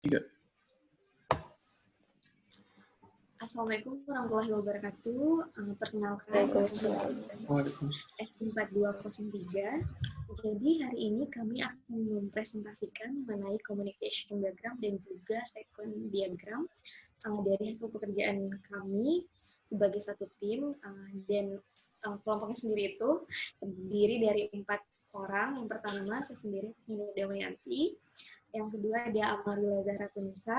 Tiga. Assalamualaikum warahmatullahi wabarakatuh. Perkenalkan, saya S4203. Jadi hari ini kami akan mempresentasikan mengenai communication diagram dan juga sequence diagram dari hasil pekerjaan kami sebagai satu tim, dan kelompoknya sendiri itu terdiri dari 4 orang. Yang pertama saya sendiri, Nina Damayanti. Yang kedua ada Amarula Zahra Tunisa,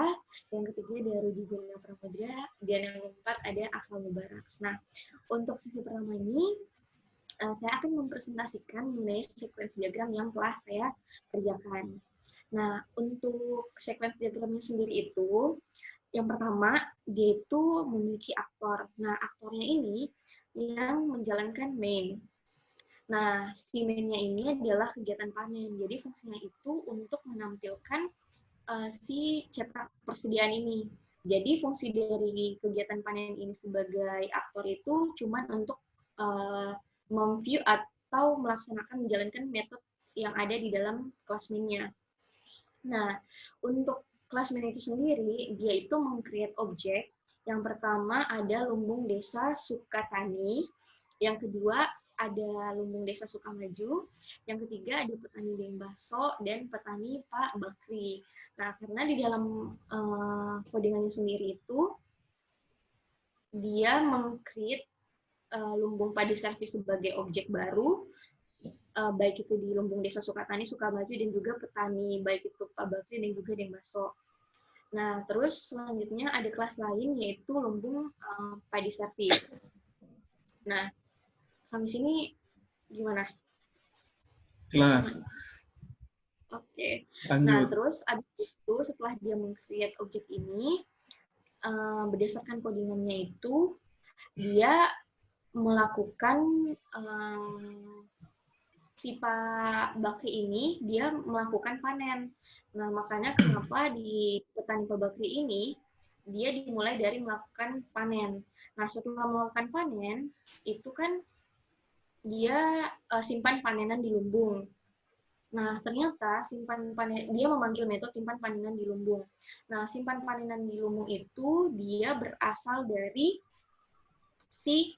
yang ketiga ada Rudi Guna Pramudra, dan yang keempat ada Asal Mubarak. Nah, untuk sesi pertama ini, saya akan mempresentasikan mengenai sequence diagram yang telah saya kerjakan. Nah, untuk sequence diagramnya sendiri itu, yang pertama, dia itu memiliki aktor. Nah, aktornya ini yang menjalankan main. Nah, si main-nya ini adalah kegiatan panen. Jadi, fungsinya itu untuk menampilkan si cetak persediaan ini. Jadi, fungsi dari kegiatan panen ini sebagai aktor itu cuma untuk memview atau melaksanakan menjalankan metode yang ada di dalam kelas main-nya. Nah, untuk kelas main itu sendiri, dia itu meng-create objek. Yang pertama ada lumbung desa Sukatani, yang kedua ada lumbung desa Sukamaju, yang ketiga ada petani Dengbaso dan petani Pak Bakri. Nah, karena di dalam codingannya sendiri itu dia meng-create lumbung padi servis sebagai objek baru, baik itu di lumbung desa Sukatani, Sukamaju, dan juga petani, baik itu Pak Bakri dan juga Dengbaso. Nah, terus selanjutnya ada kelas lain, yaitu lumbung padi servis. Nah, sampai sini gimana? Jelas. Oke. Lanjut. Nah, terus abis itu setelah dia meng-create objek ini, berdasarkan codingannya itu, dia melakukan si Pak Bakri ini, dia melakukan panen. Nah, makanya kenapa di petani Pak Bakri ini, dia dimulai dari melakukan panen. Nah, setelah melakukan panen, itu kan dia simpan panenan di lumbung. Nah, ternyata dia memanggil metode simpan panenan di lumbung. Nah, simpan panenan di lumbung itu dia berasal dari si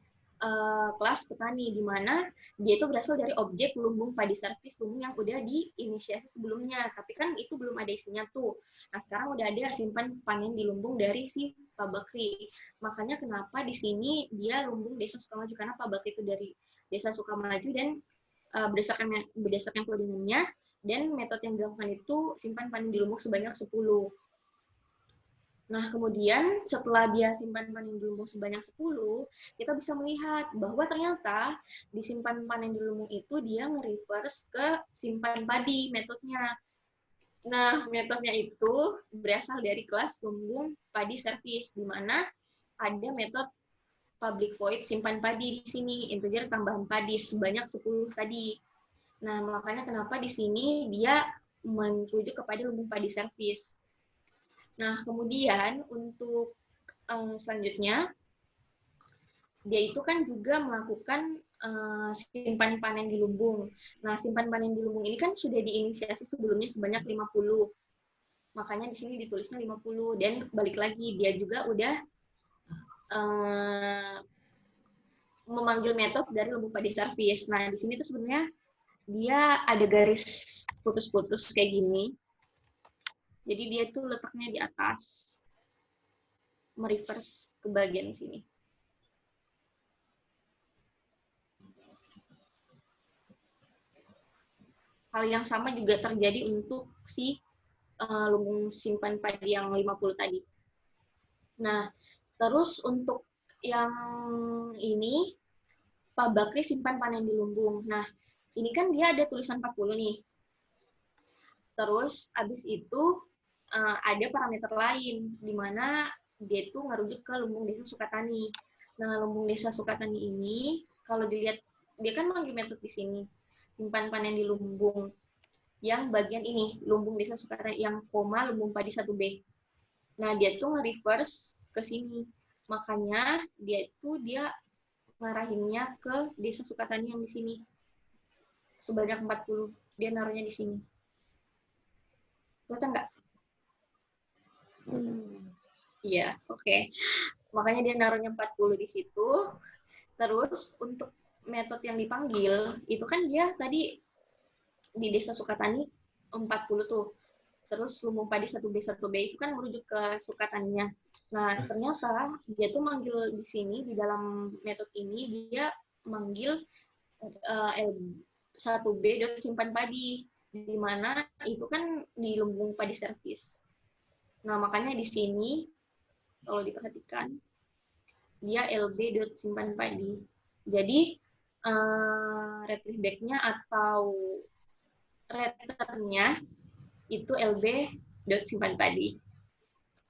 kelas petani, di mana dia itu berasal dari objek lumbung padi servis lumbung yang udah diinisiasi sebelumnya, tapi kan itu belum ada isinya tuh. Nah, sekarang udah ada simpan panen di lumbung dari si Pak Bakri. Makanya kenapa di sini dia lumbung desa Sukamaju, karena Pak Bakri itu dari desa Sukamaju, dan berdasarkan codingannya dan metode yang dilakukan itu simpan panen di lumbung sebanyak 10. Nah, kemudian setelah dia simpan panen di lumbung sebanyak 10, kita bisa melihat bahwa ternyata di simpan panen di lumbung itu dia nge-reverse ke simpan padi metodenya. Nah, metodenya itu berasal dari kelas lumbung padi servis, di mana ada metode public void simpan padi di sini, integer tambahan padi sebanyak 10 tadi. Nah, makanya kenapa di sini dia merujuk kepada lumbung padi servis. Nah, kemudian untuk selanjutnya, dia itu kan juga melakukan simpan panen di lumbung. Nah, simpan panen di lumbung ini kan sudah diinisiasi sebelumnya sebanyak 50. Makanya di sini ditulisnya 50. Dan balik lagi, dia juga udah memanggil metode dari lumbung padi servis. Nah, di sini tuh sebenarnya dia ada garis putus-putus kayak gini. Jadi dia tuh letaknya di atas, mereverse ke bagian sini. Hal yang sama juga terjadi untuk si lumbung simpan padi yang 50 tadi. Nah, terus untuk yang ini, Pak Bakri simpan panen di lumbung. Nah, ini kan dia ada tulisan 40 nih. Terus abis itu ada parameter lain, di mana dia itu ngerujuk ke lumbung desa Sukatani. Nah, lumbung desa Sukatani ini, kalau dilihat, dia kan manggil metode di sini, simpan panen di lumbung. Yang bagian ini, lumbung desa Sukatani, yang koma lumbung padi 1B. Nah, dia tuh nge-reverse ke sini. Makanya, dia ngarahinnya ke desa Sukatani yang di sini. Sebanyak 40, dia naruhnya di sini. Kelihatan nggak? Iya, oke. Makanya dia naruhnya 40 di situ. Terus untuk metode yang dipanggil, itu kan dia tadi di Desa Sukatani 40 tuh. Terus lumbung padi 1B 1B itu kan merujuk ke Sukataninya. Nah, ternyata dia tuh manggil di sini, di dalam metode ini, dia manggil 1B dot simpan padi, di mana itu kan di lumbung padi servis. Nah, makanya di sini, kalau diperhatikan, dia LB dot simpan padi. Jadi, retrieve back-nya atau return-nya itu LB dot simpan padi.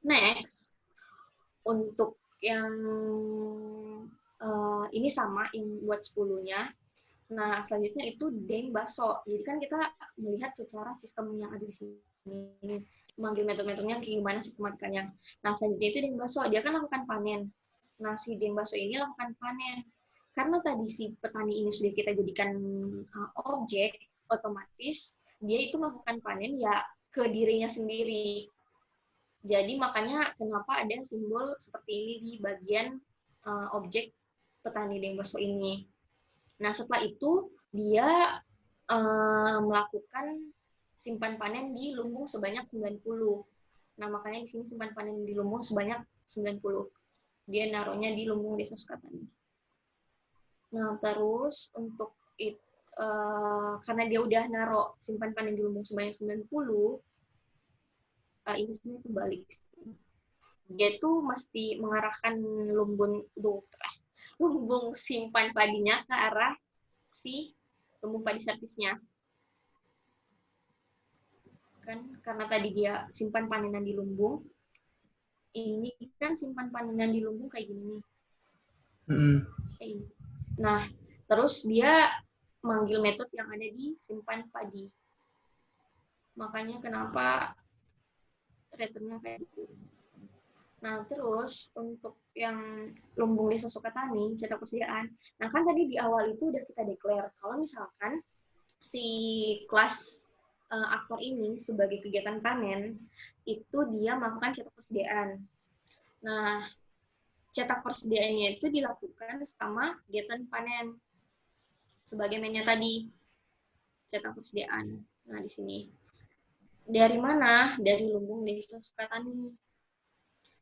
Next, untuk yang ini sama buat 10-nya. Nah, selanjutnya itu deng baso. Jadi kan kita melihat secara sistem yang ada di sini. Manggil metode-metodenya kayak gimana sistematikanya. Nah, selanjutnya itu deng baso. Dia kan lakukan panen. Nah, si deng baso ini lakukan panen. Karena tadi si petani ini sudah kita jadikan objek, otomatis dia itu melakukan panen ya ke dirinya sendiri. Jadi makanya kenapa ada simbol seperti ini di bagian objek petani deng baso ini. Nah, setelah itu dia melakukan simpan panen di lumbung sebanyak 90. Nah, makanya di sini simpan panen di lumbung sebanyak 90. Dia naruhnya di lumbung Desa Sukatani. Nah, terus untuk karena dia udah naruh simpan panen di lumbung sebanyak 90, ini sebenarnya kebalik. Dia tuh mesti mengarahkan lumbung simpan padinya ke arah si lumbung padi servisnya. Kan karena tadi dia simpan panenan di lumbung, ini kan simpan panenan di lumbung kayak gini nih. Kayak gini. Nah, terus dia manggil metode yang ada di simpan padi. Makanya kenapa returnnya kayak gitu. Nah, terus untuk yang lumbung Desa Sukatani, cetak persediaan. Nah, kan tadi di awal itu udah kita declare kalau misalkan si kelas aktor ini sebagai kegiatan panen, itu dia melakukan cetak persediaan. Nah, cetak persediaannya itu dilakukan sama kegiatan panen. Sebagai mainnya tadi, cetak persediaan. Nah, di sini. Dari mana? Dari lumbung Desa Sukatani.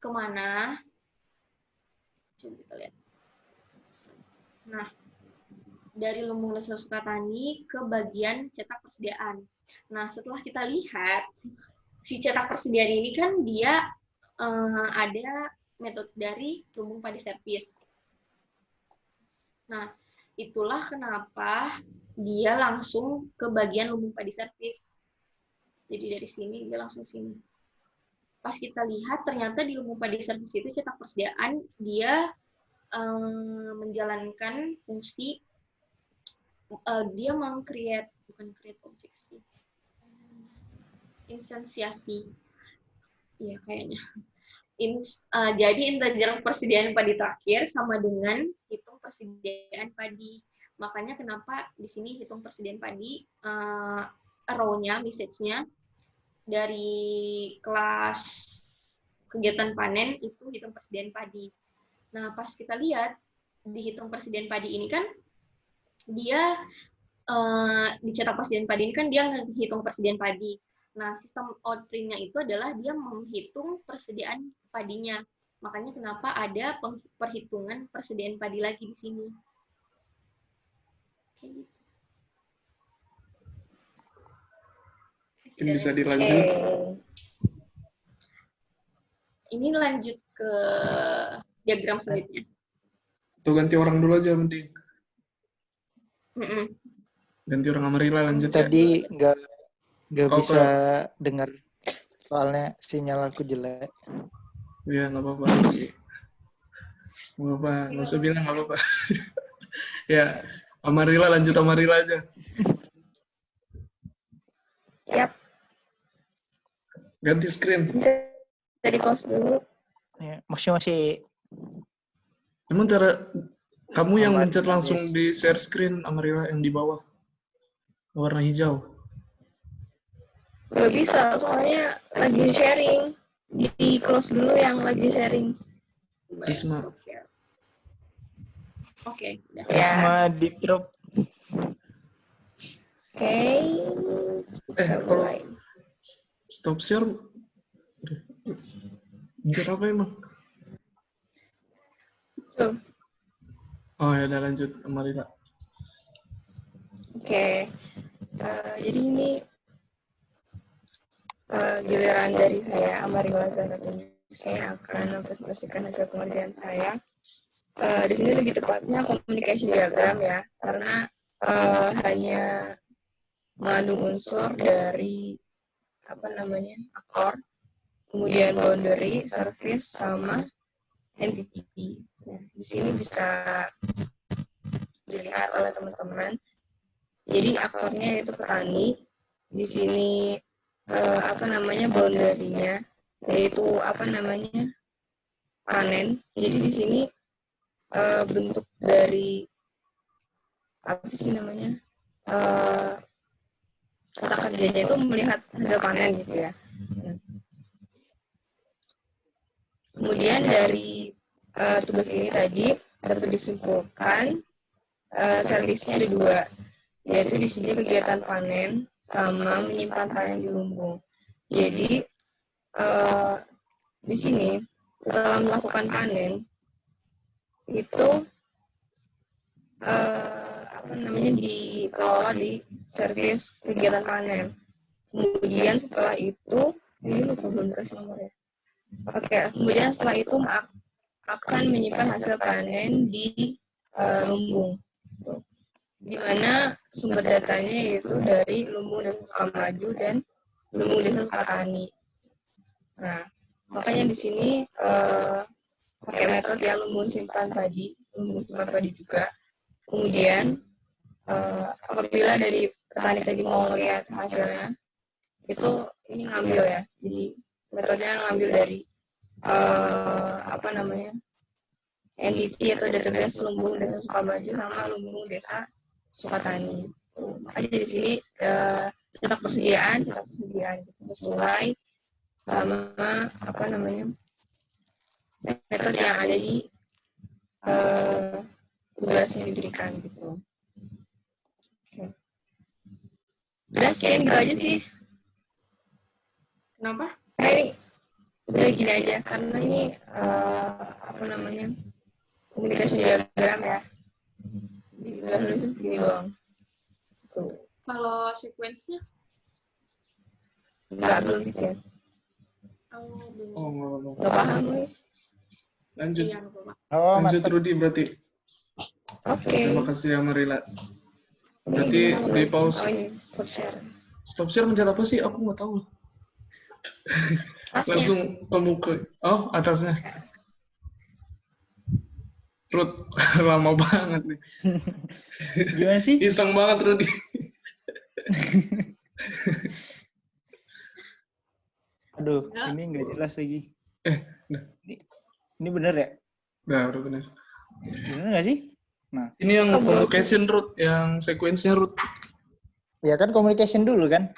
Kemana? Coba kita lihat. Nah, dari lumbung Desa Sukatani ke bagian cetak persediaan. Nah, setelah kita lihat, si cetak persediaan ini kan dia ada metode dari lumbung padi servis. Nah, itulah kenapa dia langsung ke bagian lumbung padi servis. Jadi dari sini dia langsung sini. Pas kita lihat, ternyata di lumbung padi servis itu cetak persediaan dia menjalankan fungsi dia meng-create, bukan create objek sih, instansiasi, ya kayaknya. Jadi integer persediaan padi terakhir sama dengan hitung persediaan padi. Makanya kenapa di sini hitung persediaan padi, row-nya, message-nya, dari kelas kegiatan panen itu hitung persediaan padi. Nah, pas kita lihat, di hitung persediaan padi ini kan, dia dicetak persediaan padi ini kan dia menghitung persediaan padi. Nah, sistem outprint-nya itu adalah dia menghitung persediaan padinya. Makanya kenapa ada perhitungan persediaan padi lagi di sini. Mungkin bisa dilanjut. Ini lanjut ke diagram selanjutnya. Atau ganti orang dulu aja mending. Ganti orang Amarilla lanjut tadi ya. Nggak bisa dengar soalnya sinyal aku jelek. Iya, nggak apa-apa. Nggak usah bilang nggak apa-apa. Ya, Amarilla lanjut Amarilla aja. Yap. Ganti screen. Dari close dulu. Ya, masih. Emang cara kamu yang mencet langsung di share screen Amarilla yang di bawah warna hijau? Nggak bisa, soalnya lagi sharing. Di close dulu yang lagi sharing. Risma. Stop share. Oke, udah. Ya. Risma di drop. Oke. Kita Kalau mulai. stop share, mencet apa emang? Tuh. Oh ya, udah lanjut, Amarila. Oke. Jadi ini giliran dari saya, Amarila Zahratun. Saya akan mempresentasikan hasil pengerjaan saya. Di sini lebih tepatnya communication diagram ya, karena hanya mengandung unsur dari aktor, kemudian boundary, service, sama entity. Nah, di sini bisa dilihat oleh teman-teman. Jadi aktornya itu petani. Di sini boundary-nya yaitu panen. Jadi di sini bentuk dari kata kerjanya itu melihat hasil panen gitu ya. Kemudian dari tugas ini tadi dapat disimpulkan service-nya ada 2, yaitu di sini kegiatan panen sama menyimpan panen di lumbung. Jadi di sini setelah melakukan panen itu dikelola di service kegiatan panen. Kemudian setelah itu ini lupa belum kasih nomornya. Oke, kemudian setelah itu akan menyimpan hasil panen di lumbung. Di mana sumber datanya yaitu dari lumbung desa Sukamaju dan lumbung desa Sukatani. Nah, makanya di sini pakai metode yang lumbung simpan padi juga. Kemudian apabila dari petani tadi mau melihat hasilnya, itu ini ngambil ya. Jadi metodenya ngambil dari entity atau database lumbung desa Sukamaju sama lumbung desa Sukatani. Makanya di sini cetak persediaan sesuai sama metode yang ada di tugas yang diberikan gitu. Oke. Udah sekian gitu aja sih. Kenapa? Ini udah gini aja karena ini komunikasi diagram ya. Jadi udah nulisnya segini doang. Tuh. Kalau sequence-nya? Enggak, belum bikin. Belum. Oh, Nggak paham gue. lanjut. Iya, nggak apa-apa. Oh, Lanjut mantap. Rudi berarti. Oke. Terima kasih Amarila. Ini Berarti gimana? di pause. Oh, ini stop share. Stop share mencet apa sih? Aku nggak tahu. Tasnya. Langsung temu ke atasnya. Rud, lama banget nih. Gimana sih? Iseng banget Rudi. Aduh, ini nggak jelas lagi. Nah. Ini bener ya? Nah, udah benar. Bener nggak sih? Nah, Ini yang convocation root, yang sequence-nya root. ya kan communication dulu kan?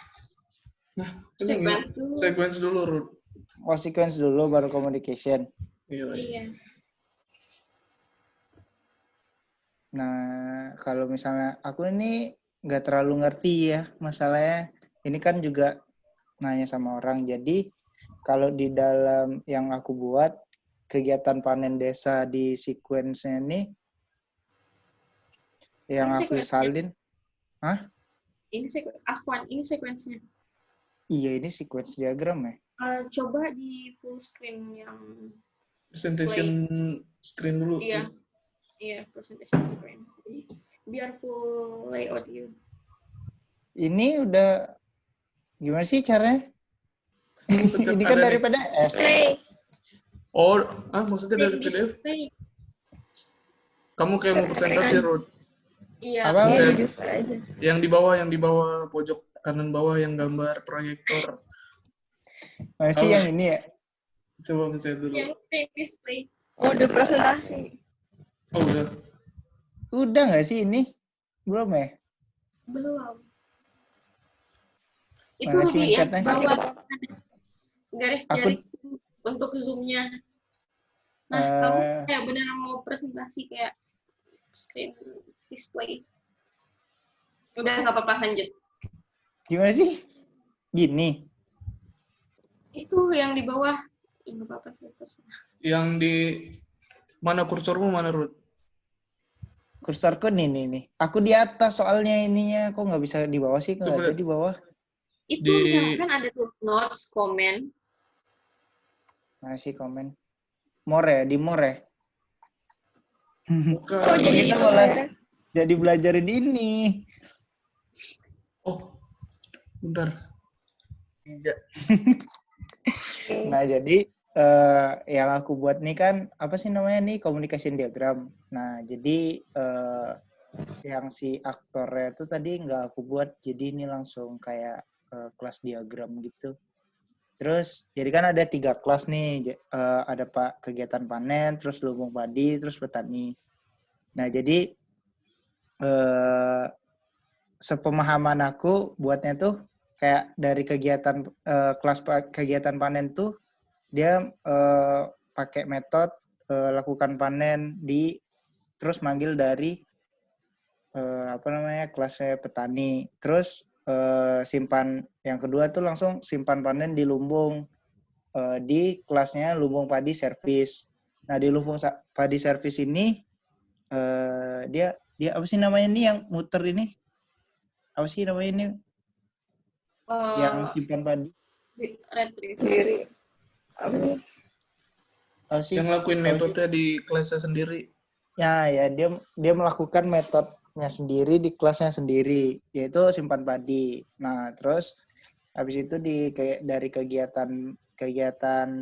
Nah, Sequence dulu. sequence dulu root. Oh, sequence dulu baru communication. Iya. Nah, kalau misalnya aku ini nggak terlalu ngerti ya masalahnya. Ini kan juga nanya sama orang. Jadi, kalau di dalam yang aku buat, kegiatan panen desa di sequence-nya ini, yang Ini aku sequence-nya. salin. Hah? Ini Afwan, ini sequence-nya. Iya, ini sequence diagram ya. Coba di full screen yang Presentation screen dulu. Iya, presentation screen. Jadi, biar full layout you. Ini udah gimana sih caranya? Ini kan Ada dari nih. PDF. Play. Maksudnya dari PDF? Kamu kayak mau presentasi, Rud. Iya. Apa? Iya, Pencet. di display aja. Yang di bawah pojok kanan bawah yang gambar proyektor. Masih yang ini ya? Coba pencet dulu. Yang display. Mode presentasi. Oh, udah. Udah nggak sih ini? Belum ya? Belum. Itu Mana sih Rudy ya, mencetnya? bawah garis-garis untuk Zoom-nya. Nah, kamu kayak beneran mau presentasi kayak screen display. Udah, nggak apa-apa, lanjut. Gimana sih? Gini. Itu yang di bawah. Nggak apa-apa sih, terserah. Yang di mana kursormu mana, Ruth? Kursorku nih. Aku di atas soalnya ininya. Kok nggak bisa di bawah sih? Nggak Coba ada lihat. di bawah. Itu Di- kan ada tuh notes, komen. Mana sih komen? More ya? Di more ya? Bukan. Oh, jadi kita itu malah akhirnya. jadi belajarin ini. Oh, bentar. Iya. Nah, jadi yang aku buat nih kan, apa sih namanya nih? Communication diagram. Nah, jadi yang si aktornya itu tadi nggak aku buat, jadi ini langsung kayak kelas diagram gitu. Terus, jadi kan ada 3 kelas nih, ada kegiatan panen, terus lumbung padi, terus petani. Nah, jadi sepemahaman aku buatnya tuh kayak dari kegiatan kegiatan panen tuh dia pakai metode lakukan panen terus manggil dari kelasnya petani. Terus simpan yang kedua tuh langsung simpan panen di lumbung di kelasnya lumbung padi servis. Nah, di lumbung padi servis ini dia apa sih namanya ini yang muter ini? Apa sih namanya ini? Yang simpan padi. Retrieve. Sendiri. Apa sih? Apa sih? Yang lakuin metode di kelasnya sendiri. Ya, dia melakukan metodenya sendiri di kelasnya sendiri, yaitu simpan padi. Nah, terus habis itu dari kegiatan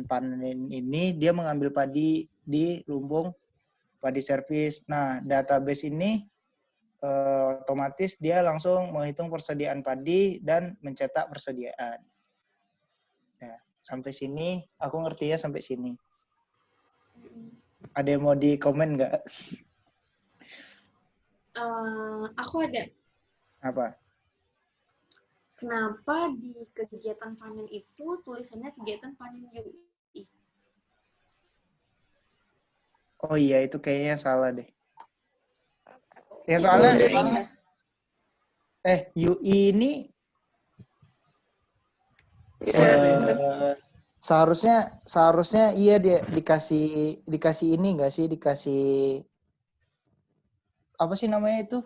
panen ini dia mengambil padi di lumbung padi servis. Nah, database ini otomatis dia langsung menghitung persediaan padi dan mencetak persediaan. Nah, sampai sini aku ngerti ya sampai sini. Ada yang mau di-komen nggak? Aku ada. Apa? Kenapa di kegiatan panen itu tulisannya kegiatan panen UI? Oh iya, itu kayaknya salah deh. Ya soalnya UI ini seharusnya iya dia dikasih ini enggak sih, dikasih apa sih namanya itu?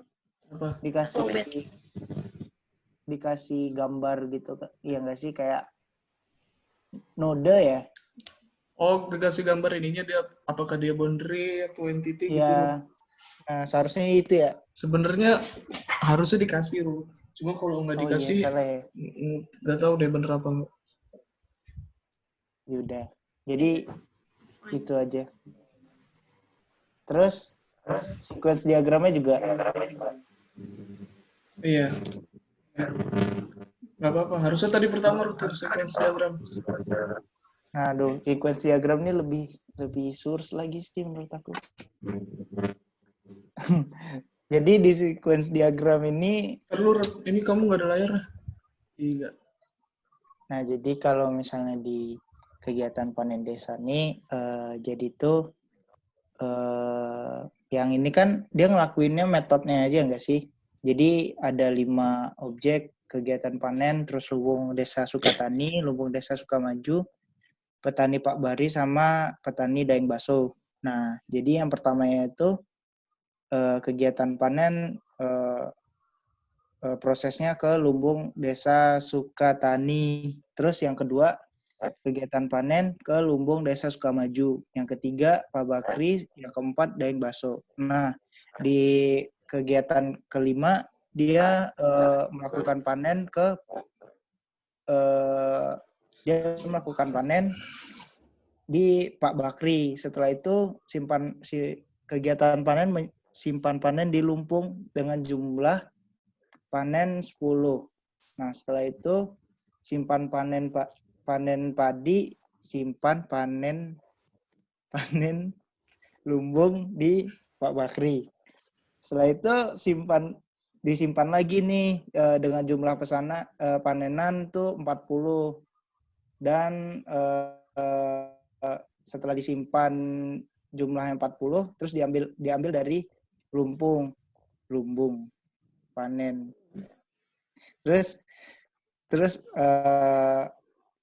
Apa? Dikasih gambar gitu, iya enggak sih, kayak node ya? Oh, dikasih gambar ininya dia apakah dia boundary atau entity gitu. Ya. Nah, seharusnya itu ya. Sebenarnya harusnya dikasih, Ruth. Cuma kalau nggak dikasih, Iya, salah ya. nggak tahu deh bener apa nggak. Yaudah. Jadi itu aja. Terus sequence diagramnya juga. Iya. Nggak apa-apa. Harusnya tadi pertama Ruth sequence diagram. Nah, aduh, sequence diagram ini lebih source lagi sih menurut aku. Jadi di sequence diagram ini Perlu, ini kamu nggak ada layarnya? Iya. Nah, jadi kalau misalnya di kegiatan panen desa nih, jadi tuh yang ini kan dia ngelakuinnya metodenya aja nggak sih? Jadi ada 5 objek kegiatan panen, terus lumbung desa Sukatani, lumbung desa Sukamaju, petani Pak Bari, sama petani Daeng Baso. Nah, jadi yang pertamanya itu kegiatan panen prosesnya ke lumbung desa Sukatani. Terus yang kedua kegiatan panen ke lumbung desa Sukamaju. Yang ketiga Pak Bakri, yang keempat Daeng Baso. Nah, di kegiatan kelima dia melakukan panen di Pak Bakri. Setelah itu kegiatan panen simpan panen di lumbung dengan jumlah panen 10. Nah, setelah itu simpan panen padi, simpan panen lumbung di Pak Bakri. Setelah itu disimpan lagi nih dengan jumlah panenan tuh 40 dan setelah disimpan jumlahnya 40, terus diambil dari lumbung panen. Terus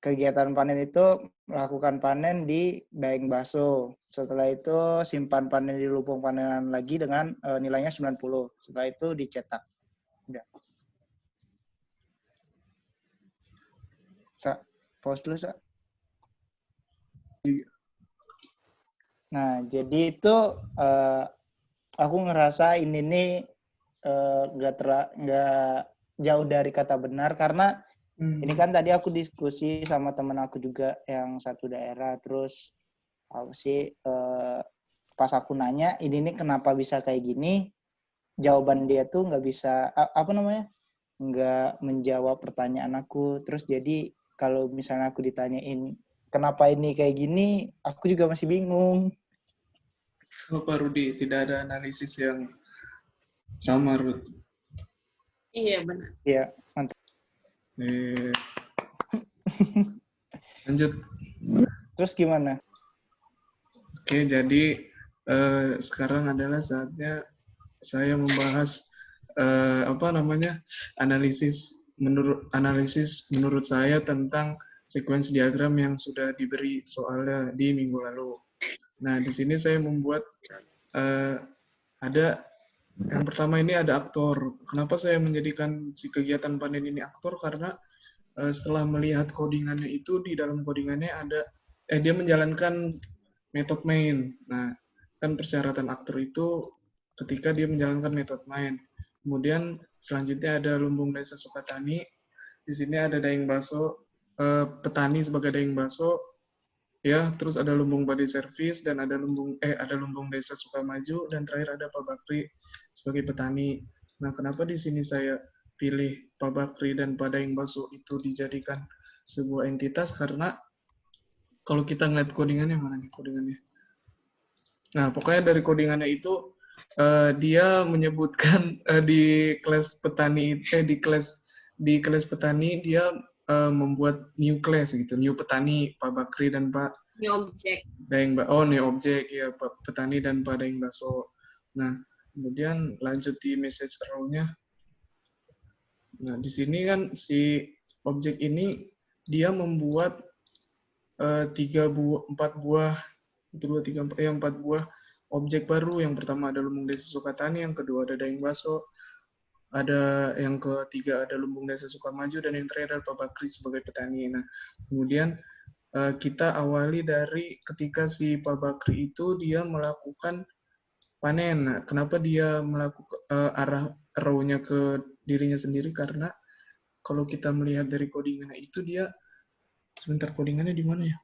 kegiatan panen itu melakukan panen di daeng baso. Setelah itu simpan panen di lumbung panenan lagi dengan nilainya 90. Setelah itu dicetak. Udah. Pause dulu, Sa. Nah, jadi itu aku ngerasa ini nih nggak jauh dari kata benar, karena ini kan tadi aku diskusi sama temen aku juga yang satu daerah, terus apa sih pas aku nanya ini nih kenapa bisa kayak gini, jawaban dia tuh nggak bisa nggak menjawab pertanyaan aku. Terus jadi kalau misalnya aku ditanyain kenapa ini kayak gini, aku juga masih bingung. Pak Rudi, tidak ada analisis yang sama, Rud. Iya, benar. Iya, mantap. Lanjut. Terus gimana? Oke, jadi sekarang adalah saatnya saya membahas analisis menurut saya tentang sequence diagram yang sudah diberi soalnya di minggu lalu. Nah, di sini saya membuat ada yang pertama ini ada aktor. Kenapa saya menjadikan si kegiatan panen ini aktor? Karena setelah melihat codingannya itu, di dalam codingannya ada dia menjalankan metode main. Nah, kan persyaratan aktor itu ketika dia menjalankan metode main. Kemudian selanjutnya ada lumbung desa Sukatani. Di sini ada daeng baso, petani sebagai daeng baso, ya. Terus ada lumbung padi servis dan ada lumbung desa Sukamaju, dan terakhir ada Pak Bakri sebagai petani. Nah, kenapa di sini saya pilih Pak Bakri dan Pak Daeng Baso itu dijadikan sebuah entitas? Karena kalau kita ngeliat codingannya, mana nih codingannya? Nah, pokoknya dari codingannya itu dia menyebutkan di kelas petani di kelas petani dia membuat new class gitu, new petani, Pak Bakri dan Pak New object. New object ya, Pak petani dan Pak Daeng Baso. Nah, kemudian lanjut di message row-nya. Nah, di sini kan si objek ini dia membuat 4 buah objek baru. Yang pertama ada lumbung desa Sukatani, yang kedua ada Daeng Baso, yang ketiga ada lumbung desa Sukamaju, dan yang terakhir ada Pak Bakri sebagai petani. Nah, kemudian kita awali dari ketika si Pak Bakri itu dia melakukan panen. Nah, kenapa dia melakukan arah row-nya ke dirinya sendiri? Karena kalau kita melihat dari codingannya itu dia codingannya di mana ya?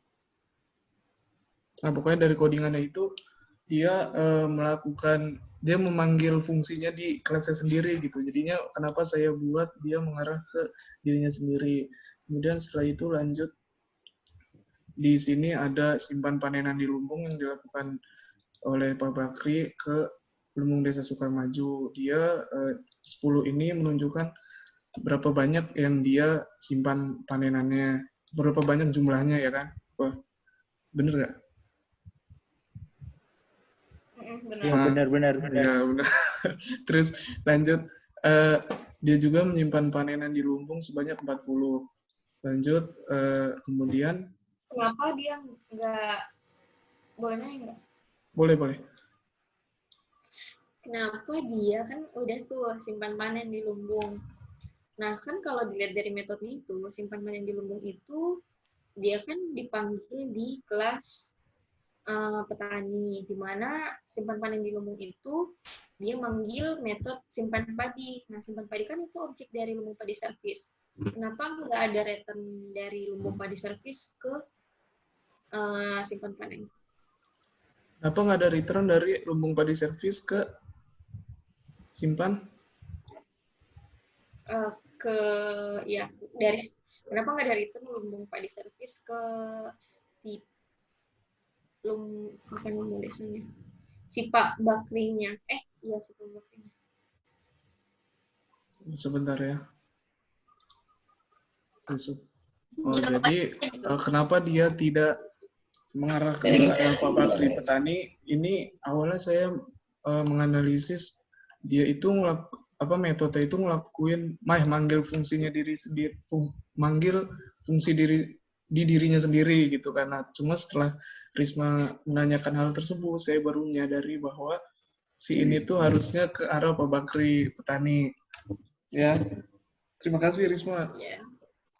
Nah, pokoknya dari codingannya itu dia dia memanggil fungsinya di kelasnya sendiri gitu. Jadinya kenapa saya buat dia mengarah ke dirinya sendiri. Kemudian setelah itu lanjut di sini ada simpan panenan di lumbung yang dilakukan oleh Pak Bakri ke lumbung desa Sukamaju. Dia 10 ini menunjukkan berapa banyak yang dia simpan panenannya, berapa banyak jumlahnya, ya kan? Wah, bener nggak? Benar. Benar. Ya, benar. Terus lanjut, dia juga menyimpan panenan di lumbung sebanyak 40. Lanjut, kemudian. Kenapa dia nggak, boleh nanya nggak? Boleh. Kenapa dia kan udah tuh simpan panen di lumbung. Nah, kan kalau dilihat dari metodenya itu, simpan panen di lumbung itu, dia kan dipanggil di kelas petani, di mana simpan panen di lumbung itu dia manggil metode simpan padi. Nah, simpan padi kan itu objek dari lumbung padi servis. Kenapa nggak ada return dari lumbung padi servis ke simpan panen? Kenapa nggak ada return dari lumbung padi servis ke simpan? Kenapa nggak ada return lumbung padi servis ke bukan lumbung desanya, si Pak Bakrinya. Si Pak Bakrinya. Sebentar ya. Jadi kenapa dia tidak mengarahkan ke arah Pak Bakri petani. Ini awalnya saya menganalisis dia itu metode itu ngelakuin manggil fungsinya diri sendiri, manggil fungsi di dirinya sendiri gitu kan. Nah, cuma setelah Risma menanyakan hal tersebut, saya baru menyadari bahwa si ini tuh harusnya ke arah Pak Bakri petani. Ya, terima kasih Risma.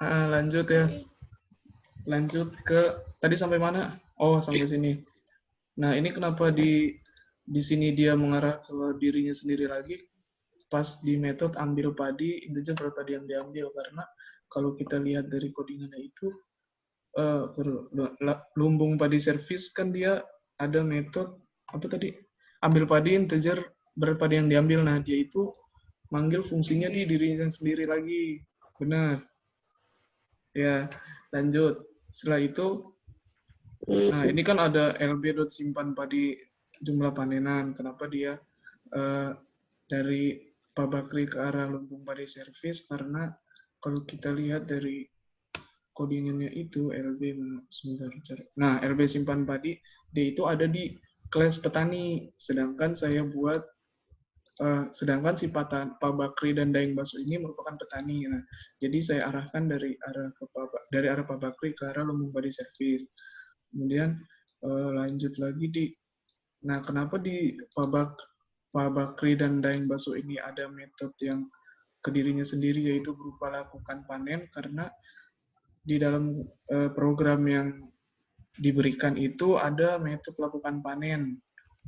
Lanjut ya. Lanjut ke tadi sampai mana? Oh, sampai sini. Nah, ini kenapa di sini dia mengarah ke dirinya sendiri lagi? Pas di metode ambil padi, integer berapa padi yang diambil, karena kalau kita lihat dari codingannya itu lumbung padi service kan dia ada metode apa tadi, ambil padi integer berat padi yang diambil. Nah, dia itu manggil fungsinya di dirinya sendiri lagi. Benar ya. Lanjut, setelah itu nah ini kan ada lb.simpan padi jumlah panenan. Kenapa dia dari Pak Bakri ke arah lumbung padi service? Karena kalau kita lihat dari codingannya itu LB sebentar. Nah, LB simpan padi dia itu ada di kelas petani, sedangkan saya buat sedangkan si Pak Bakri dan Daeng Baso ini merupakan petani. Nah, jadi saya arahkan dari arah Pak Bakri ke arah lumbung padi service. Kemudian lanjut lagi nah kenapa di Pak Bakri dan Daeng Baso ini ada metode yang ke dirinya sendiri, yaitu berupa lakukan panen, karena di dalam program yang diberikan itu ada metode lakukan panen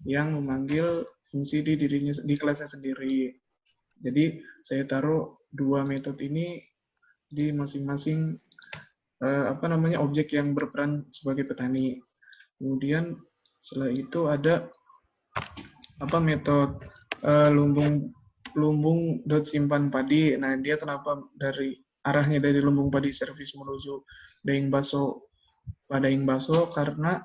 yang memanggil fungsi di dirinya di kelasnya sendiri. Jadi saya taruh dua metode ini di masing-masing objek yang berperan sebagai petani. Kemudian setelah itu ada metode lumbung simpan padi. Nah, dia kenapa arahnya dari lumbung padi service menuju Daeng Baso pada Daeng Baso, karena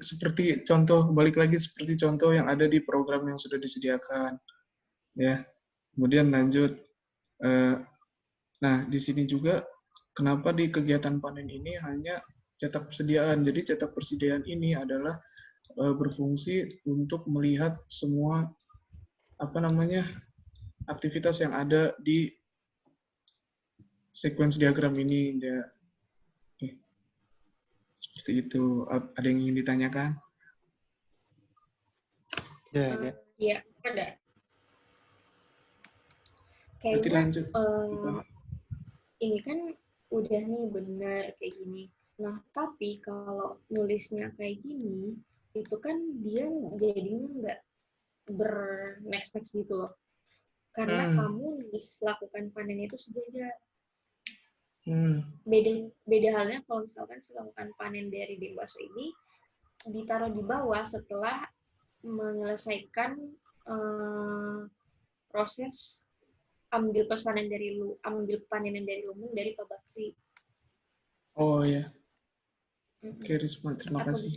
seperti contoh, balik lagi seperti contoh yang ada di program yang sudah disediakan ya. Kemudian lanjut, nah di sini juga kenapa di kegiatan panen ini hanya cetak persediaan. Jadi cetak persediaan ini adalah berfungsi untuk melihat semua aktivitas yang ada di sequence diagram ini. Seperti itu. Ada yang ingin ditanyakan? Iya, ada. Nanti lanjut. Ini kan udah nih benar kayak gini. Nah, tapi kalau nulisnya kayak gini, itu kan dia jadinya nggak ber-next gitu loh. Karena kamu nulis lakukan panen itu sejajar. Beda halnya kalau misalkan si lakukan panen dari Daeng Baso ini ditaruh di bawah setelah menyelesaikan proses ambil panenan dari lumbung dari Pak Bakri. Oh ya. Oke, Risma, terima kasih.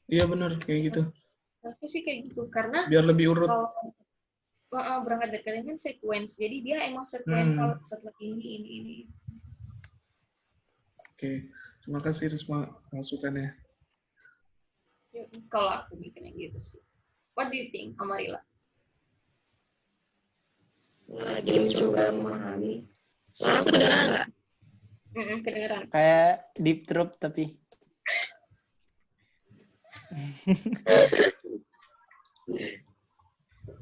Iya benar kayak gitu. Aku sih kayak gitu karena biar lebih urut. Kalau berangkat dari kalian kan sequence, jadi dia emang sequential setelah ini. Oke, terima kasih Risma masukannya. Kalau aku bikinnya gitu sih. What do you think, Amarilla? Lagi mencoba memahami. Soalnya aku kedengeran nggak? Kedengeran. Kayak deep throat tapi.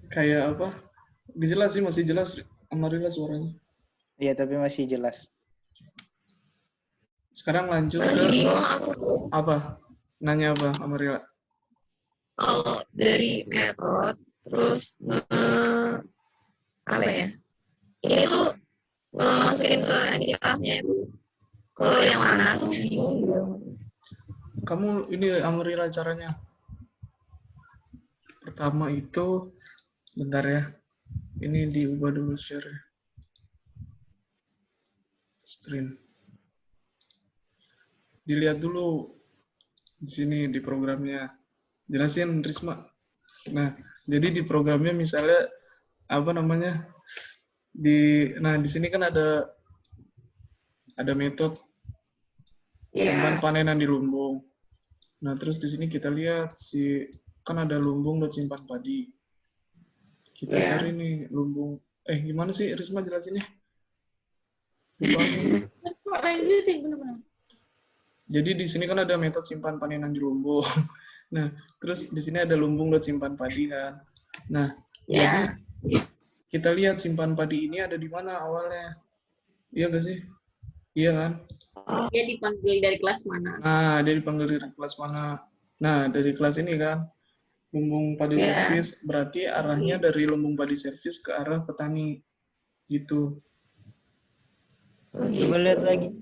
Kayak apa? Gak jelas sih, masih jelas Amarilla suaranya. Iya, tapi masih jelas. Sekarang lanjut ke apa? Nanya apa, Amarilla? Kalau dari metode, terus apa ya? Ini tuh masukin ke entitasnya itu ke yang mana tuh bingung gitu. Kamu ini Amarilla caranya. Pertama itu, bentar ya. Ini diubah dulu share. Screen. Dilihat dulu di sini di programnya. Jelasin Risma. Nah, jadi di programnya misalnya di sini kan ada metode simpan panenan di lumbung. Nah, terus di sini kita lihat kan ada lumbung buat simpan padi. Kita cari nih lumbung. Gimana sih Risma jelasinnya? Lupa aku. Lanjutin benar-benar. Jadi di sini kan ada metode simpan panenan di lumbung. Nah, terus di sini ada lumbung buat simpan padi kan. Nah, jadi kita lihat simpan padi ini ada di mana awalnya. Iya nggak sih? Iya kan? Dia dipanggil dari kelas mana? Nah, dia dipanggil dari kelas mana? Nah, dari kelas ini kan. Lumbung padi servis berarti arahnya dari lumbung padi servis ke arah petani. Gitu. Coba lihat lagi.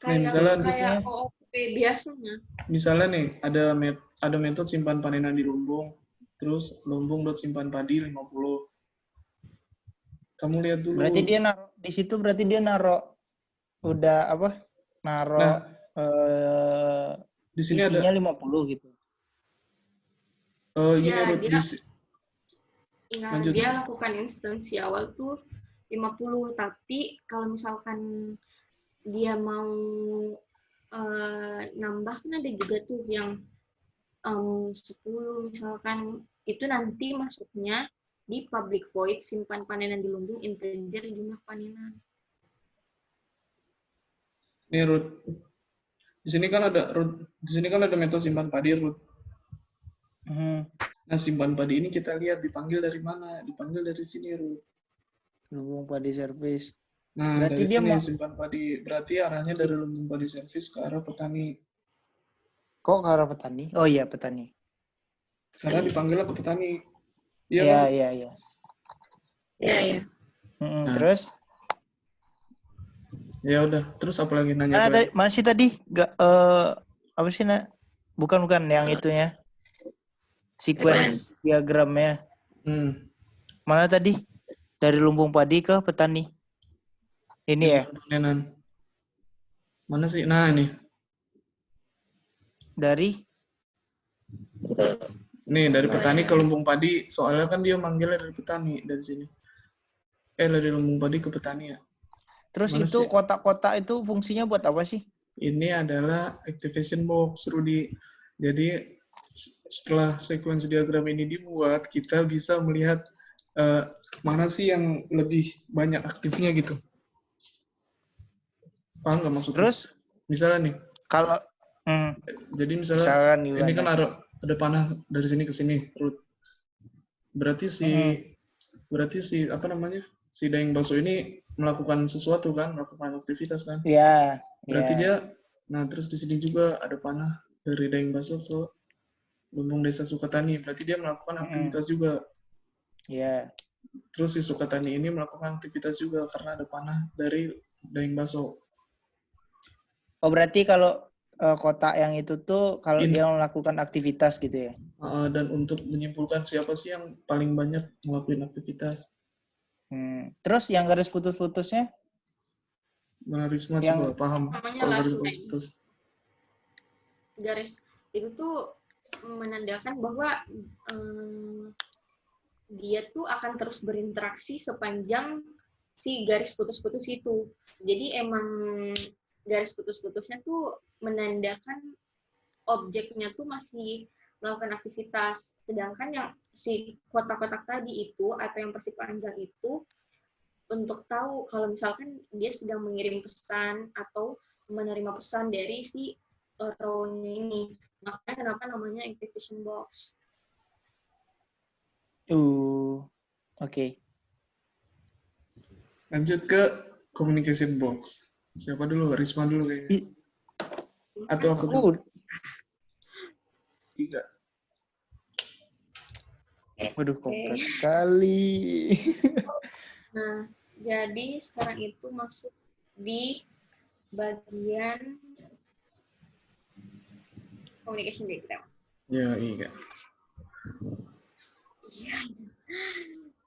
Kayak OOP biasanya. Misalnya nih, ada metode simpan panenan di lumbung, terus lumbung buat simpan padi 50. Kamu lihat dulu. Berarti dia naruh di situ, berarti dia naruh udah apa? Naruh di sini isinya ada 50 gitu. Dia lakukan instansi awal tuh 50, tapi kalau misalkan dia mau nambah kan ada juga tuh yang 10 misalkan, itu nanti masuknya di public void simpan panenan di lumbung integer jumlah panenan. Ini Ruth. Di sini kan ada metode simpan padi Ruth. Nah, simpan padi ini kita lihat dipanggil dari mana? Dipanggil dari sini Ruth. Lumbung padi servis. Nah, berarti dari dia sini simpan padi. Berarti arahnya dari lumbung padi servis ke arah petani. Kok ke arah petani? Oh iya, petani. Karena dipanggilnya ke petani. Iya, kan? Iya. Nah. Terus? Ya udah, terus apa lagi nanya? Masih tadi apa sih bukan yang itunya. Sequence diagramnya. Mana tadi? Dari lumbung padi ke petani. Ini ya? Panenan. Mana sih? Nah, ini. Dari petani ke lumbung padi. Soalnya kan dia manggilnya dari petani dari sini. Dari lumbung padi ke petani ya. Terus mana itu kotak-kotak itu fungsinya buat apa sih? Ini adalah activation box, Rudy. Jadi setelah sequence diagram ini dibuat, kita bisa melihat mana sih yang lebih banyak aktifnya gitu. Paham nggak maksudnya? Terus? Misalnya nih. Kalau jadi misalnya ini kan ada panah dari sini ke sini, Ruth. Berarti si daeng bakso ini melakukan sesuatu kan, melakukan aktivitas kan? Iya. Berarti dia, terus di sini juga ada panah dari daeng bakso ke lumbung desa Sukatani. Berarti dia melakukan aktivitas juga. Iya. Terus si Sukatani ini melakukan aktivitas juga karena ada panah dari daeng bakso. Oh, berarti kalau kotak yang itu tuh kalau dia melakukan aktivitas gitu ya? Dan untuk menyimpulkan siapa sih yang paling banyak ngelakuin aktivitas. Terus yang garis putus-putusnya? Nah, Risma coba paham kalau garis putus-putus. Garis itu tuh menandakan bahwa dia tuh akan terus berinteraksi sepanjang si garis putus-putus itu. Jadi emang garis putus-putusnya tuh menandakan objeknya tuh masih melakukan aktivitas. Sedangkan yang si kotak-kotak tadi itu atau yang persegi panjang itu untuk tahu kalau misalkan dia sedang mengirim pesan atau menerima pesan dari si row-nya ini. Makanya kenapa namanya activation box. Oke. Lanjut ke communication box. Siapa dulu? Risma dulu kayaknya. Atau aku dulu? 3. Waduh, kompleks sekali. Nah, jadi sekarang itu masuk di bagian communication diagram. Ya, iya.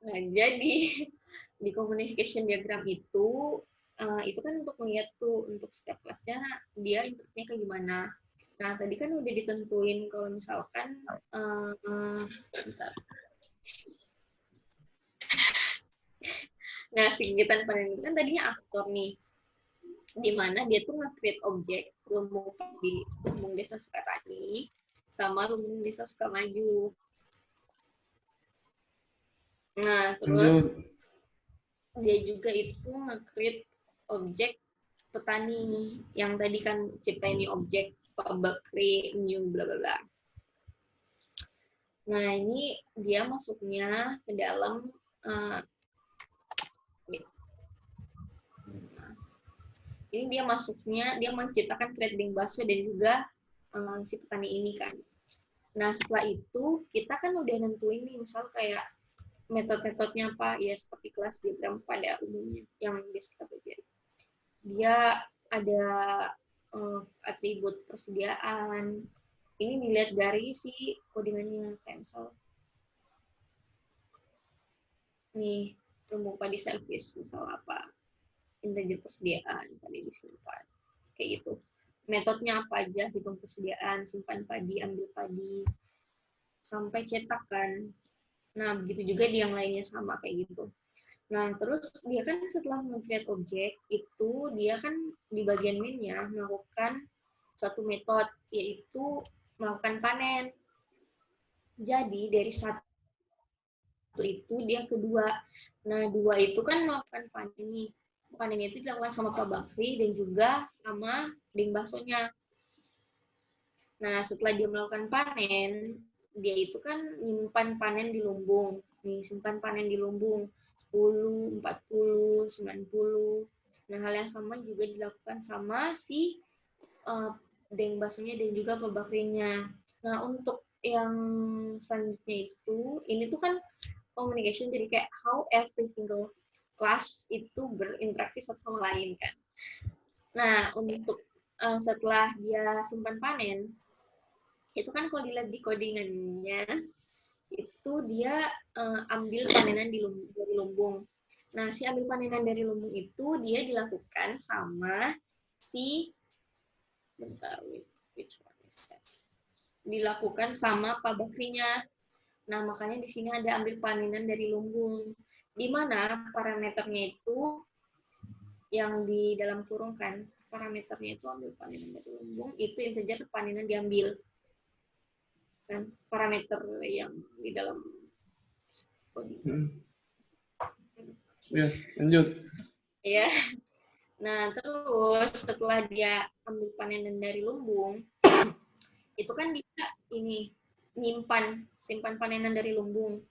Nah, jadi di communication diagram itu kan untuk melihat tuh untuk setiap kelasnya dia inputnya kayak gimana. Nah, tadi kan udah ditentuin kalau misalkan bentar. Nah, si kegiatan panen itu kan tadinya aktor nih. di mana dia tuh nge-create objek lumbung padi, lumbung desa Sukatani, sama lumbung desa Sukamaju. Nah, terus dia juga itu nge-create objek petani yang tadi kan ciptain objek Bakri new bla bla bla. Nah, ini dia masuknya ke dalam ini dia masuknya, dia menciptakan trading bakso dan juga si petani ini kan. Nah, setelah itu kita kan udah nentuin nih, misal kayak metode-metodenya apa, ya seperti kelas diagram pada umumnya yang biasa kita pelajari. Dia ada atribut persediaan. Ini dilihat dari si codingannya, kayak misal nih lumbung padi service, misal apa, integer persediaan padi disimpan, kayak gitu. Metodenya apa aja, hitung persediaan, simpan padi, ambil padi, sampai cetak kan. Nah, begitu juga di yang lainnya sama kayak gitu. Nah, terus dia kan setelah meng-create objek, itu dia kan di bagian main-nya melakukan suatu metode, yaitu melakukan panen. Jadi, dari satu itu dia kedua. Nah, dua itu kan melakukan panen nih. Panen itu dilakukan sama Pak Bakri dan juga sama ding baksonya. Nah, setelah dia melakukan panen, dia itu kan nyimpan panen di lumbung. Nih, simpan panen di lumbung 10, 40, 90. Nah, hal yang sama juga dilakukan sama si deng baksonya dan juga pebakrinya. Nah, untuk yang selanjutnya itu, ini tuh kan communication, jadi kayak how every single class itu berinteraksi satu sama lain kan. Nah, untuk setelah dia simpan panen, itu kan kalau dilihat di codingannya, itu dia ambil panenan dari lumbung. Nah, si ambil panenan dari lumbung itu dia dilakukan sama si dilakukan sama Pak Bakrinya. Nah, makanya di sini ada ambil panenan dari lumbung, di mana parameternya itu yang di dalam kurung kan, parameternya itu ambil panenan dari lumbung, itu integer panenan diambil. Kan parameter yang di dalam ya, lanjut. Ya. Nah, terus setelah dia ambil panenan dari lumbung, itu kan dia ini simpan panenan dari lumbung.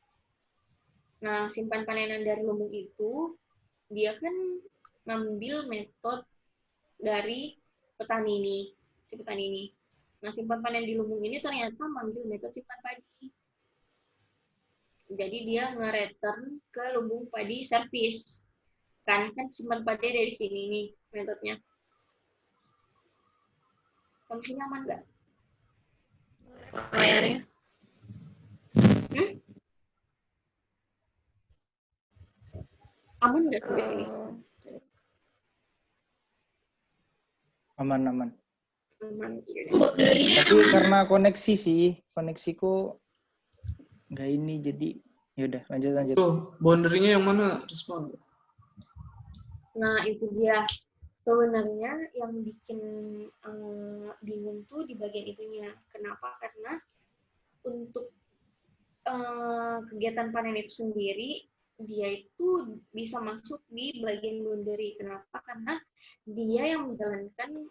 Nah, simpan panenan dari lumbung itu dia kan ngambil metode dari petani ini, si petani ini. Nah, simpan panen di lumbung ini ternyata manggil metode simpan padi. Jadi dia nge-return ke lumbung padi service. Kan simpan padi dari sini nih metodenya. Sampai sini aman nggak? Layarnya. Aman nggak sampai sini? Aman. Aman. Tapi karena koneksi sih, koneksiku nggak ini, jadi yaudah lanjut. Tuh, boundary-nya yang mana? Respon. Nah, itu dia. Sebenarnya yang bikin bingung tuh di bagian itunya. Kenapa? Karena untuk kegiatan panen itu sendiri, dia itu bisa masuk di bagian boundary. Kenapa? Karena dia yang menjalankan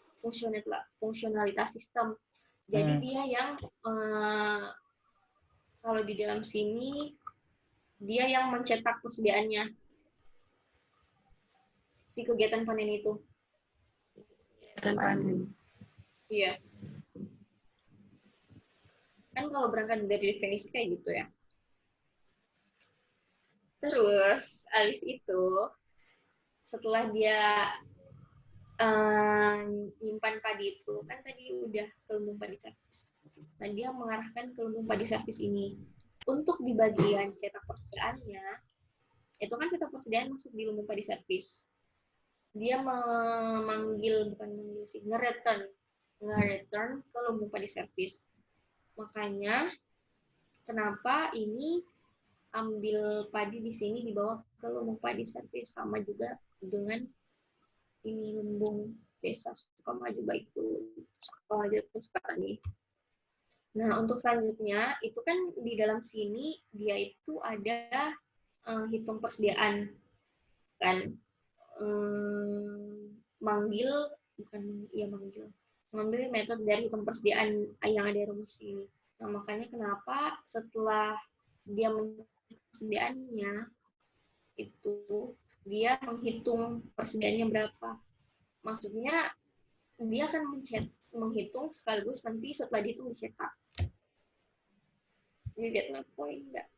fungsionalitas sistem. Jadi dia yang kalau di dalam sini dia yang mencetak persediaannya si kegiatan panen itu. Kegiatan panen. Iya. Kan kalau berangkat dari definisi kayak gitu ya. Terus abis itu setelah dia nyimpan padi itu, kan tadi udah ke lumbung padi service. Nah, dia mengarahkan ke lumbung padi service ini. Untuk di bagian cetak persediaannya, itu kan cetak persediaan masuk di lumbung padi service. Dia nge-return ke lumbung padi service. Makanya, kenapa ini ambil padi di sini dibawa ke lumbung padi service, sama juga dengan ini lumbung desa Sukamaju, baik itu Sukamaju atau Sukatani. Nah, untuk selanjutnya itu kan di dalam sini dia itu ada hitung persediaan kan, mengambil metode dari hitung persediaan yang ada di rumus ini. Nah, makanya kenapa setelah dia menghitung persediaannya itu dia menghitung persediaannya berapa. Maksudnya dia akan menghitung sekaligus nanti setelah dihitung dicetak. You get my point nggak?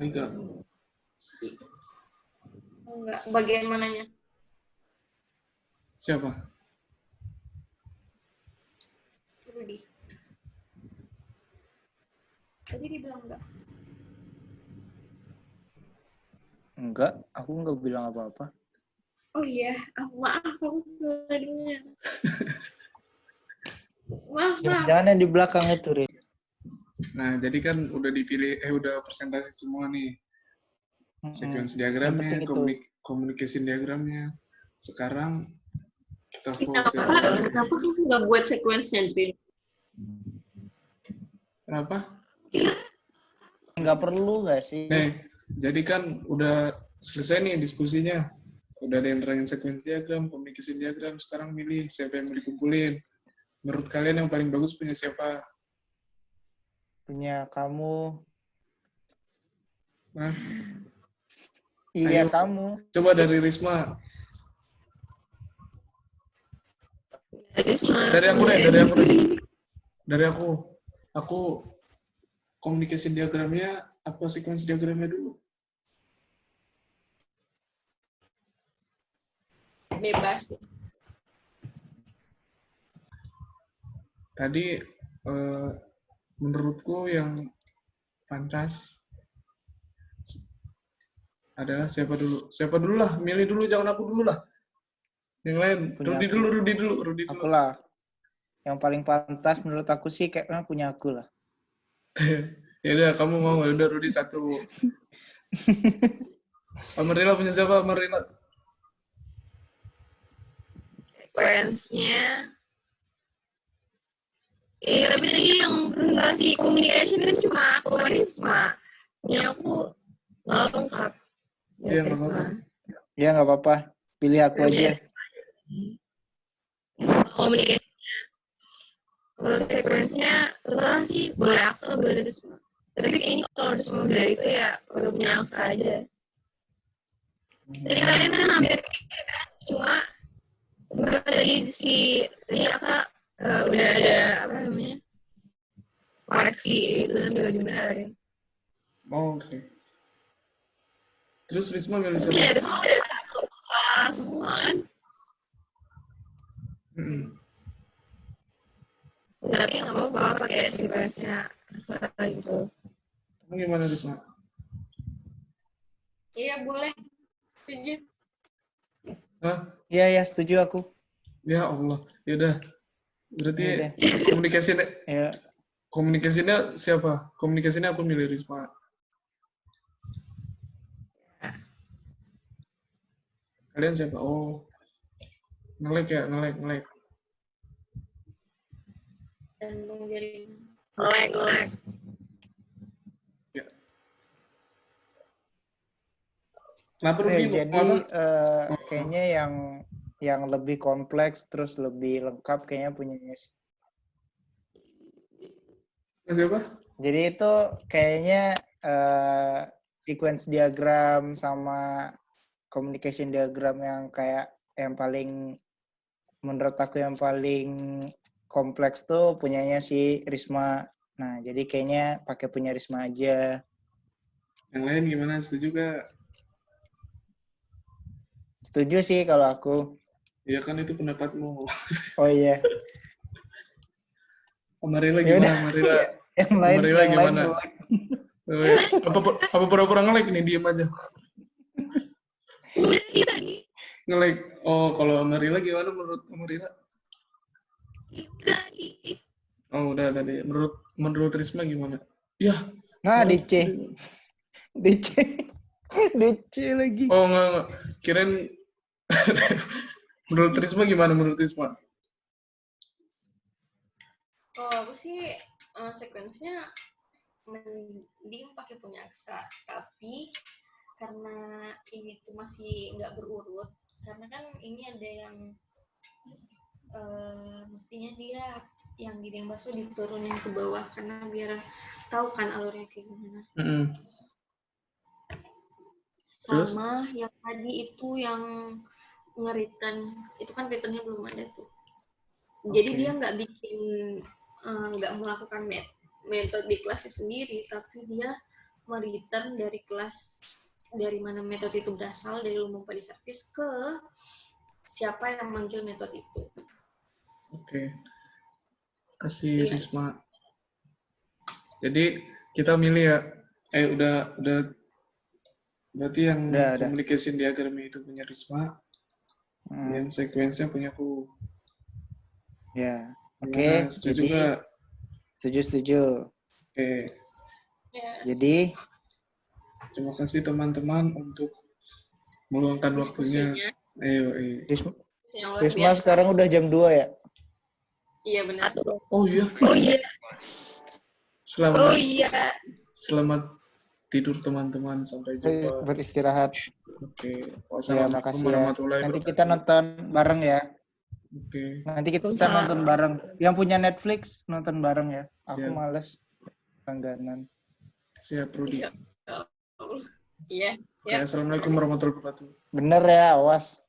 Enggak. Bagian mananya? Siapa? Rudy. Tadi dibilang enggak? Enggak, aku enggak bilang apa-apa. Oh iya, maaf aku salah dengar. Maaf. Jangan yang di belakang itu, Ri. Nah, jadi kan udah dipilih, udah presentasi semua nih. Sequence diagramnya, communication diagramnya. Sekarang kita fokus. Kenapa kamu nggak buat sequence-nya, Drin? Kenapa? Nggak perlu nggak sih? Jadi kan udah selesai nih diskusinya. Udah ada yang nerangin sequence diagram, communication diagram. Sekarang milih siapa yang mau dikumpulin. Menurut kalian yang paling bagus punya siapa? Punya kamu. Nah, iya, ayo, kamu. Coba dari Risma. Dari aku deh. Dari aku. Aku communication diagramnya apa sequence diagramnya dulu? Bebas. Tadi menurutku yang pantas adalah siapa dulu? Siapa dulu lah, milih dulu, jangan aku dulu lah. Yang lain, Rudy dulu. Aku lah. Yang paling pantas menurut aku sih kayaknya punya aku lah. Ya udah, kamu mau, udah Rudy satu. Amarilla punya siapa? Amarilla. Sequence-nya. Tapi tadi yang presentasi communication kan cuma aku, ini aku nggak lengkap. Iya, nggak apa-apa. Iya, nggak apa-apa. Pilih aku aja. Communication-nya. Kalau sequence-nya, terserah sih, boleh aksa, boleh itu semua. Tapi kayaknya kalau semua dari itu ya, udah punya aksa aja. Jadi kalian kan hampir cuma tadi si aksa udah ada apa namanya koreksi itu kan juga dibenerin. Oke. Terus Risma milih siapa? Iya, terus ada satu salah semua kan. Tapi nggak apa-apa pakai sequence-nya gitu. Kamu gimana Risma? Iya, boleh. Setuju. Hah? Iya, setuju aku. Ya Allah. Yaudah. Berarti ya. Komunikasinya siapa? Komunikasinya aku milih Risma. Kalian siapa? Oh. Nge-lag. Sambung jaring. Nge-lag. Ya. Kenapa Rudy? Jadi kayaknya yang lebih kompleks terus lebih lengkap kayaknya punyanya sih. Siapa? Jadi itu kayaknya sequence diagram sama communication diagram yang kayak yang paling menurut aku yang paling kompleks tuh punyanya si Risma. Nah, jadi kayaknya pakai punya Risma aja. Yang lain gimana? Setuju gak? Setuju sih kalau aku. Iya kan itu pendapatmu. Oh iya. Amarilla gimana? Amarilla. Yang lain gimana? Apa pura-pura nge-lag nih, diem aja. Nge-lag. Oh, kalau Amarilla gimana menurut Amarilla? Oh, udah tadi. Menurut Risma gimana? Ya. Nah, DC lagi. Oh, enggak. Kirain Menurut Risma gimana menurut Risma? Kalau aku sih sekuensinya mending pakai punya aksa, tapi karena ini tuh masih nggak berurut, karena kan ini ada yang mestinya dia yang di Deng Baso diturunin ke bawah karena biar tahu kan alurnya kayak gimana. Terus? Sama yang tadi itu yang nge-written, itu kan written-nya belum ada tuh. Jadi Oke. dia nggak bikin, nggak melakukan metode di kelasnya sendiri, tapi dia me-return dari kelas, dari mana metode itu berasal, dari Lumbung Padi Service ke siapa yang manggil metode itu. Oke. Kasih Iya. Risma. Jadi kita milih ya. Udah berarti yang Udah. communication diagram itu punya Risma, yang sekuensnya punya aku. Ya. Oke, Gimana? Setuju jadi nggak? setuju. Oke. Ya. Jadi Terima kasih teman-teman untuk meluangkan waktunya. Diskusinya. Ayo. Yang luar Risma biasa. sekarang udah jam 2 ya? Iya benar. Oh iya. Oh iya. Selamat tidur teman-teman, sampai jumpa. Beristirahat. Oke. Ya, Wassalamualaikum makasih ya. warahmatullahi Nanti wabarakatuh. kita nonton bareng ya. Oke. Nanti kita nonton bareng. Yang punya Netflix nonton bareng ya. Aku Siap. males langganan. Siap, Rudi. Iya. Oke, assalamualaikum warahmatullahi wabarakatuh. Bener ya, awas.